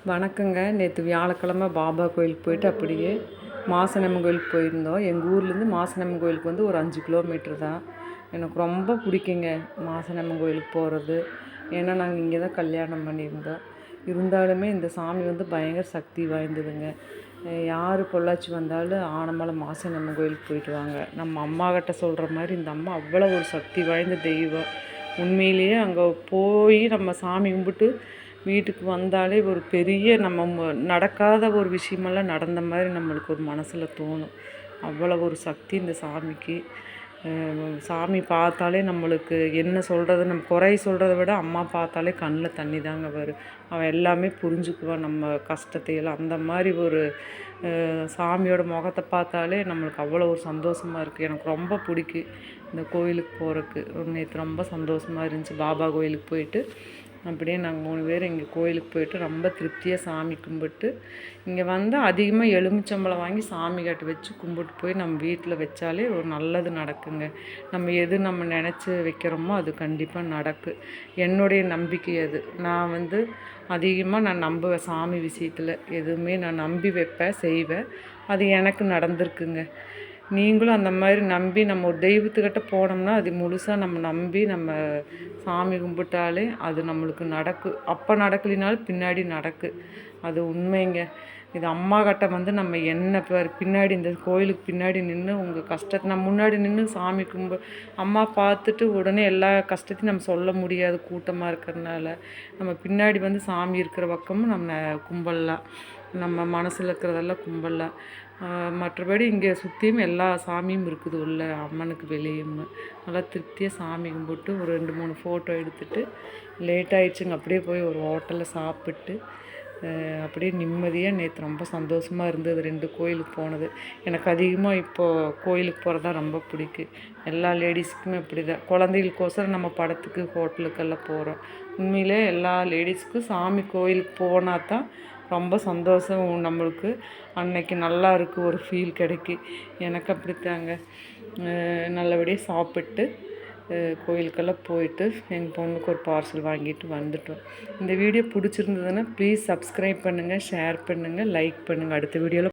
வணக்கங்க. நேற்று வியாழக்கிழமை பாபா கோயிலுக்கு போயிட்டு அப்படியே மாசாணியம்மன் கோயிலுக்கு போயிருந்தோம். எங்கள் ஊர்லேருந்து மாசாணியம்மன் கோயிலுக்கு வந்து ஒரு 5 கிலோமீட்டர் தான். எனக்கு ரொம்ப பிடிக்குங்க மாசாணியம்மன் கோயிலுக்கு போகிறது. ஏன்னா நாங்கள் இங்கே தான் கல்யாணம் பண்ணியிருந்தோம். இருந்தாலுமே இந்த சாமி வந்து பயங்கர சக்தி வாய்ந்ததுங்க. யார் பொள்ளாச்சி வந்தாலும் ஆனமலை மாசாணியம்மன் கோயிலுக்கு போயிட்டு வாங்க. நம்ம அம்மாக்கிட்ட சொல்கிற மாதிரி இந்த அம்மா அவ்வளோ ஒரு சக்தி வாய்ந்த தெய்வம். உண்மையிலேயே அங்கே போய் நம்ம சாமி கும்பிட்டு வீட்டுக்கு வந்தாலே ஒரு பெரிய நம்ம நடக்காத ஒரு விஷயமெல்லாம் நடந்த மாதிரி நம்மளுக்கு ஒரு மனசில் தோணும். அவ்வளோ ஒரு சக்தி இந்த சாமிக்கு. சாமி பார்த்தாலே நம்மளுக்கு என்ன சொல்கிறது, நம்ம குறை சொல்கிறத விட அம்மா பார்த்தாலே கண்ணில் தண்ணி தாங்க வரும். அவன் எல்லாமே புரிஞ்சுக்குவான் நம்ம கஷ்டத்தையெல்லாம். அந்த மாதிரி ஒரு சாமியோட முகத்தை பார்த்தாலே நம்மளுக்கு அவ்வளோ ஒரு சந்தோஷமாக இருக்குது. எனக்கு ரொம்ப பிடிக்கும் இந்த கோயிலுக்கு போகிறதுக்கு. நேற்று ரொம்ப சந்தோஷமாக இருந்துச்சு. பாபா கோயிலுக்கு போயிட்டு அப்படியே நாங்கள் 3 பேர் இங்கே கோயிலுக்கு போயிட்டு ரொம்ப திருப்தியாக சாமி கும்பிட்டு இங்கே வந்து அதிகமாக எலுமிச்சம்பழம் வாங்கி சாமி கட்டு வச்சு கும்பிட்டு போய் நம்ம வீட்டில் வச்சாலே ஒரு நல்லது நடக்குங்க. நம்ம எது நம்ம நினச்சி வைக்கிறோமோ அது கண்டிப்பாக நடக்கும். என்னுடைய நம்பிக்கை அது. நான் வந்து அதிகமாக நான் நம்புவேன் சாமி விஷயத்தில். எதுவுமே நான் நம்பி வைப்பேன், செய்வேன். அது எனக்கு நடந்திருக்குங்க. நீங்களும் அந்த மாதிரி நம்பி நம்ம ஒரு தெய்வத்துக்கிட்ட போனோம்னா அது முழுசாக நம்ம நம்பி நம்ம சாமி கும்பிட்டாலே அது நம்மளுக்கு நடக்கும். அப்போ நடக்கலினாலும் பின்னாடி நடக்கும். அது உண்மைங்க. இது அம்மா கிட்ட வந்து நம்ம என்ன பின்னாடி இந்த கோயிலுக்கு பின்னாடி நின்று உங்கள் கஷ்டத்தை நம்ம முன்னாடி நின்று சாமி அம்மா பார்த்துட்டு உடனே எல்லா கஷ்டத்தையும் நம்ம சொல்ல முடியாது கூட்டமாக இருக்கிறதுனால. நம்ம பின்னாடி வந்து சாமி இருக்கிற பக்கமும் நம்ம கும்பிடலாம். நம்ம மனசில் இருக்கிறதெல்லாம் கும்பிடலாம். மற்றபடி இங்கே சுற்றியும் எல்லா சாமியும் இருக்குது உள்ள அம்மனுக்கு வெளியும். நல்லா திருப்தியாக சாமி கும்பிட்டு ஒரு 2-3 ஃபோட்டோ எடுத்துகிட்டு லேட் ஆகிடுச்சுங்க. அப்படியே போய் ஒரு ஹோட்டலில் சாப்பிட்டு அப்படியே நிம்மதியாக நேற்று ரொம்ப சந்தோஷமாக இருந்தது 2 கோயிலுக்கு போனது. எனக்கு அதிகமாக இப்போது கோயிலுக்கு போகிறது தான் ரொம்ப பிடிக்கும். எல்லா லேடிஸுக்குமே அப்படி தான். குழந்தைகளுக்கோசரம் நம்ம படத்துக்கு ஹோட்டலுக்கெல்லாம் போகிறோம். உண்மையிலே எல்லா லேடிஸுக்கும் சாமி கோயிலுக்கு போனால் தான் ரொம்ப சந்தோஷம் நம்மளுக்கு. அன்னைக்கு நல்லா இருக்குது, ஒரு ஃபீல் கிடைக்கும். எனக்கு அப்படித்தாங்க. நல்லபடியாக சாப்பிட்டு கோயிலுக்கெல்லாம் போயிட்டு எங்கள் பொண்ணுக்கு ஒரு பார்சல் வாங்கிட்டு வந்துட்டோம். இந்த வீடியோ பிடிச்சிருந்ததுன்னா ப்ளீஸ் சப்ஸ்கிரைப் பண்ணுங்கள், ஷேர் பண்ணுங்கள், லைக் பண்ணுங்கள். அடுத்த வீடியோவில்